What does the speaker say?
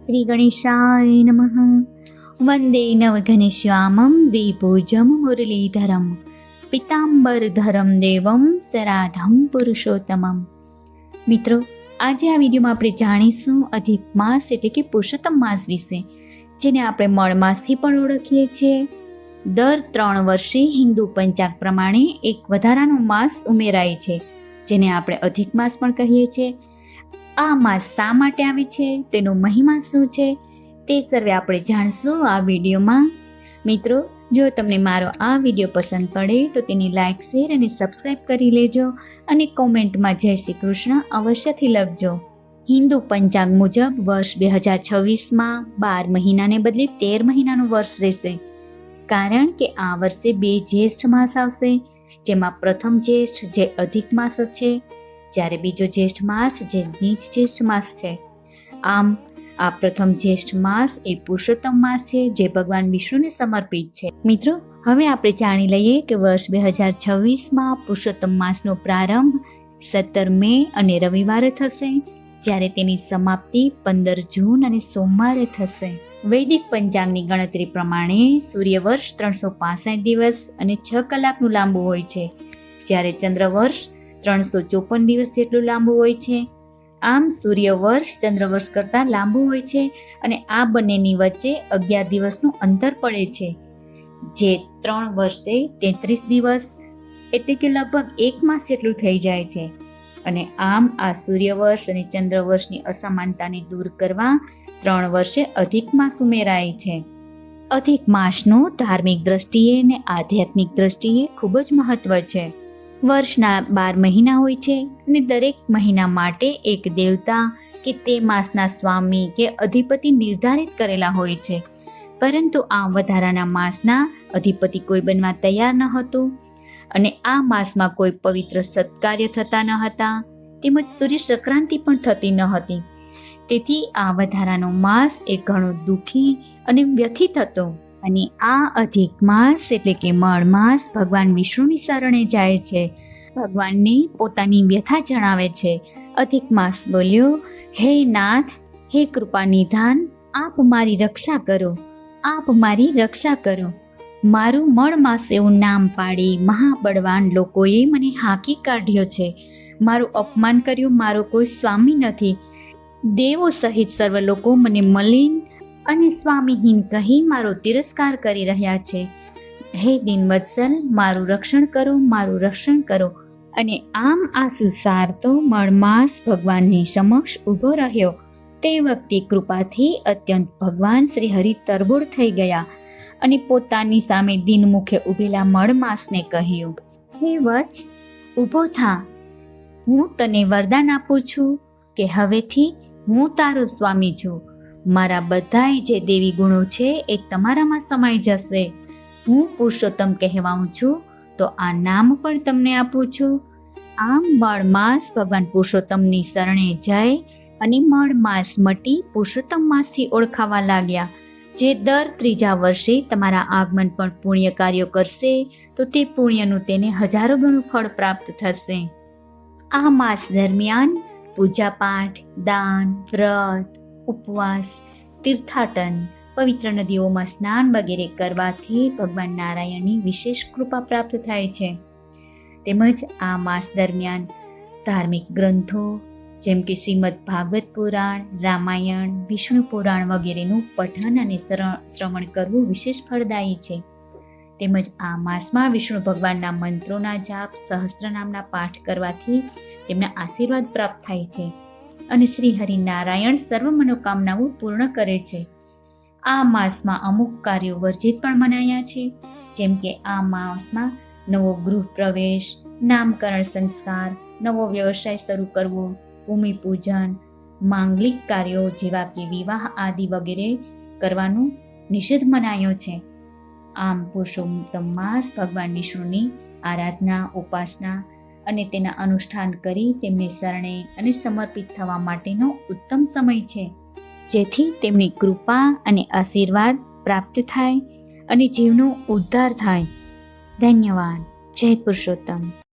શ્રી ગણેશાય નમઃ. વંદે નવઘનશ્યામં દ્વિભુજં મુરલીધરમ પીતાંબરધરમ દેવમ સરાધમ પુરુષોત્તમમ. મિત્રો, આજે આ વિડીયોમાં આપણે જાણીશું અધિક માસ એટલે કે પુરુષોત્તમ માસ વિશે, જેને આપણે મળ માસથી પણ ઓળખીએ છીએ. દર 3 વર્ષે હિન્દુ પંચાંગ પ્રમાણે એક વધારાનો માસ ઉમેરાય છે, જેને આપણે અધિક માસ પણ કહીએ છીએ. આ માસ શા માટે આવે છે, તેનો મહિમા શું છે, તે સર્વે આપણે જાણશું આ વિડીયોમાં. મિત્રો, જો તમને મારો આ વિડીયો પસંદ પડે તો તેને લાઇક, શેર અને સબસ્ક્રાઈબ કરી લેજો અને કોમેન્ટમાં જય શ્રી કૃષ્ણ અવશ્યથી લખજો. હિન્દુ પંચાંગ મુજબ વર્ષ 2026માં 12 મહિનાને બદલે 13 મહિનાનું વર્ષ રહેશે, કારણ કે આ વર્ષે 2 જ્યેષ્ઠ માસ આવશે, જેમાં પ્રથમ જ્યેષ્ઠ જે અધિક માસ છે, જ્યારે બીજો જ્યેષ્ઠ માસ જે નીચ જ્યેષ્ઠ માસ છે. આમ આ પ્રથમ જ્યેષ્ઠ માસ એ પુરુષોત્તમ માસ છે, જે ભગવાન વિષ્ણુને સમર્પિત છે. મિત્રો, હવે આપણે જાણી લઈએ કે વર્ષ 2026માં પુરુષોત્તમ માસનો પ્રારંભ 17 મે અને રવિવારે થશે, જ્યારે તેની સમાપ્તિ 15 જૂન અને સોમવારે થશે. વૈદિક પંચાંગની ગણતરી પ્રમાણે સૂર્યવર્ષ 365 દિવસ અને 6 કલાકનું લાંબુ હોય છે, જ્યારે ચંદ્રવર્ષ 354 દિવસ જેટલું લાંબુ હોય છે. આમ સૂર્યવર્ષ ચંદ્રવર્ષ કરતાં લાંબુ હોય છે અને આ બંનેની વચ્ચે 11 દિવસનું અંતર પડે છે, જે 3 વર્ષે 33 દિવસ એટલે કે લગભગ 1 માસ જેટલું થઈ જાય છે. અને આમ આ સૂર્યવર્ષ અને ચંદ્રવર્ષની અસમાનતાને દૂર કરવા 3 વર્ષે અધિક માસ ઉમેરાય છે. અધિક માસનું ધાર્મિક દ્રષ્ટિએ અને આધ્યાત્મિક દ્રષ્ટિએ ખૂબ જ મહત્વ છે. વર્ષના 12 મહિના હોય છે અને દરેક મહિના માટે એક દેવતા કે તે માસના સ્વામી કે અધિપતિ નિર્ધારિત કરેલા હોય છે, પરંતુ આ વધારાના માસના અધિપતિ કોઈ બનવા તૈયાર ન હતું અને આ માસમાં કોઈ પવિત્ર સત્કાર્ય થતા ન હતા, તેમજ સૂર્ય સંક્રાંતિ પણ થતી ન હતી. તેથી આ વધારાનો માસ એ ઘણો દુઃખી અને વ્યથિત હતો. અને આ અધિક માસ એટલે કે મળ માસ ભગવાન વિષ્ણુની શરણે જાય છે, ભગવાનને પોતાની વ્યથા જણાવે છે. અધિક માસ બોલ્યો, હે નાથ, હે કૃપા નિધાન, આપ મારી રક્ષા કરો, આપ મારી રક્ષા કરો. મારું મળ માસ એવું નામ પાડી મહાબળવાન લોકોએ મને હાંકી કાઢ્યો છે. મારું અપમાન કર્યું, મારો કોઈ સ્વામી નથી. દેવો સહિત સર્વ લોકો મને મલિન અને સ્વામીહીન કહી મારો તિરસ્કાર કરી રહ્યા છે. હે દિનવત્સલ, મારું રક્ષણ કરો, મારું રક્ષણ કરો. અને આમ આ સુસારતો મળમાસ ભગવાનની સમક્ષ ઊભો રહ્યો. તે વખતે કૃપાથી અત્યંત ભગવાન શ્રી હરિ તરબોળ થઈ ગયા અને પોતાની સામે દિનમુખે ઊભેલા મળમાસને કહ્યું, હે વત્સ, ઊભો થા. હું તને વરદાન આપું છું કે હવેથી હું તારો સ્વામી છું. મારા બધાય જે દેવી ગુણો છે એ તમારામાં સમાઈ જશે. હું પુરુષોત્તમ કહેવાઉં છું, તો આ નામ પણ તમને આપું છું. આમ મળમાસ ભગવાન પુરુષોત્તમની શરણે જાય અને મળમાસ મટી પુરુષોત્તમ માસથી ઓળખાવા લાગ્યા, જે દર 3જા વર્ષે તમારા આગમન પણ પુણ્ય કાર્યો કરશે તો તે પુણ્યનું તેને હજારો ગણું ફળ પ્રાપ્ત થશે. આ માસ દરમિયાન પૂજાપાઠ, દાન, વ્રત, ઉપવાસ, તીર્થાટન, પવિત્ર નદીઓમાં સ્નાન વગેરે કરવાથી ભગવાન નારાયણની વિશેષ કૃપા પ્રાપ્ત થાય છે. તેમજ આ માસ દરમિયાન ધાર્મિક ગ્રંથો જેમ કે શ્રીમદ ભાગવત પુરાણ, રામાયણ, વિષ્ણુ પુરાણ વગેરેનું પઠન અને શ્રવણ કરવું વિશેષ ફળદાયી છે. તેમજ આ માસમાં વિષ્ણુ ભગવાનના મંત્રોના જાપ, સહસ્ત્રનામના પાઠ કરવાથી તેમના આશીર્વાદ પ્રાપ્ત થાય છે અને શ્રી હરિનારાયણ સર્વ મનોકામનાઓ પૂર્ણ કરે છે. આ માસમાં અમુક કાર્યો વર્જિત પણ મનાયા છે, જેમ કે આ માસમાં નવો ગૃહ પ્રવેશ, નામકરણ સંસ્કાર, નવો વ્યવસાય શરૂ કરવો, ભૂમિપૂજન, માંગલિક કાર્યો જેવા કે વિવાહ આદિ વગેરે કરવાનો નિષેધ મનાયો છે. આમ પુરુષોત્તમ માસ ભગવાન વિષ્ણુની આરાધના, ઉપાસના અને તેના અનુષ્ઠાન કરી તેમને શરણે અને સમર્પિત થવા માટેનો ઉત્તમ સમય છે, જેથી તેમની કૃપા અને આશીર્વાદ પ્રાપ્ત થાય અને જીવનો ઉદ્ધાર થાય. ધન્યવાદ. જય પુરુષોત્તમ.